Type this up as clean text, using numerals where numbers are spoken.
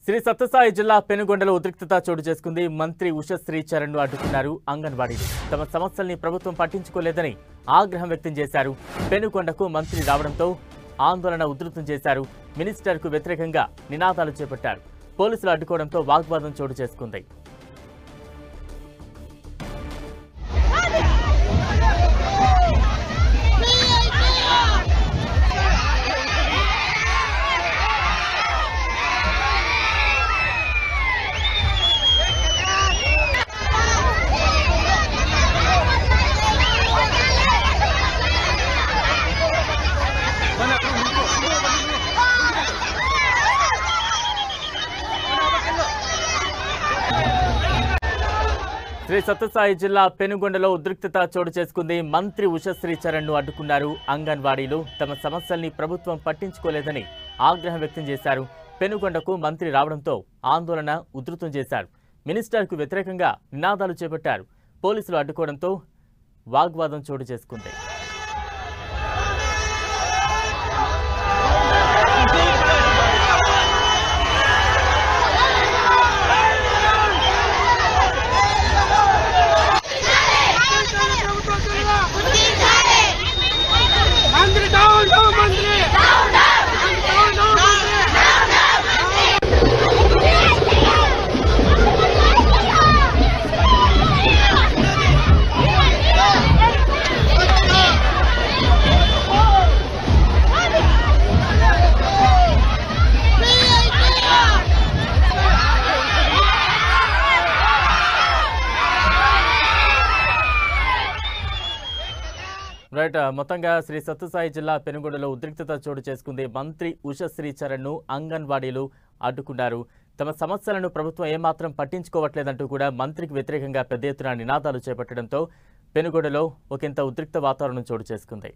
శ్రీ సత్యసాయి జిల్లా పెనుగొండలో ఉద్రిక్తత చోటు చేసుకుంది. మంత్రి ఉషశ్రీ చరణ్ను అడ్డుకున్నారు అంగన్వాడీలు. తమ సమస్యల్ని ప్రభుత్వం పట్టించుకోలేదని ఆగ్రహం వ్యక్తం చేశారు. పెనుగొండకు మంత్రి రావడంతో ఆందోళన ఉధృతం చేశారు. మినిస్టర్కు వ్యతిరేకంగా నినాదాలు చేపట్టారు. పోలీసులు అడ్డుకోవడంతో వాగ్వాదం చోటు చేసుకుంది. శ్రీ సత్యసాయి జిల్లా పెనుగొండలో ఉద్రిక్తత చోటు చేసుకుంది. మంత్రి ఉషశ్రీ చరణ్ను అడ్డుకున్నారు అంగన్వాడీలు. తమ సమస్యల్ని ప్రభుత్వం పట్టించుకోలేదని ఆగ్రహం వ్యక్తం చేశారు. పెనుగొండకు మంత్రి రావడంతో ఆందోళన ఉధృతం చేశారు. మినిస్టర్కు వ్యతిరేకంగా నినాదాలు చేపట్టారు. పోలీసులు అడ్డుకోవడంతో వాగ్వాదం చోటు చేసుకుంది. మొత్తంగా శ్రీ సత్యసాయి జిల్లా పెనుగొండలో ఉద్రిక్తత చోటు చేసుకుంది. మంత్రి ఉషశ్రీ చరణ్ను అంగన్వాడీలు అడ్డుకున్నారు. తమ సమస్యలను ప్రభుత్వం ఏమాత్రం పట్టించుకోవట్లేదంటూ కూడా మంత్రికి వ్యతిరేకంగా పెద్ద ఎత్తున నినాదాలు చేపట్టడంతో పెనుగొండలో ఒకంత ఉద్రిక్త వాతావరణం చోటు చేసుకుంది.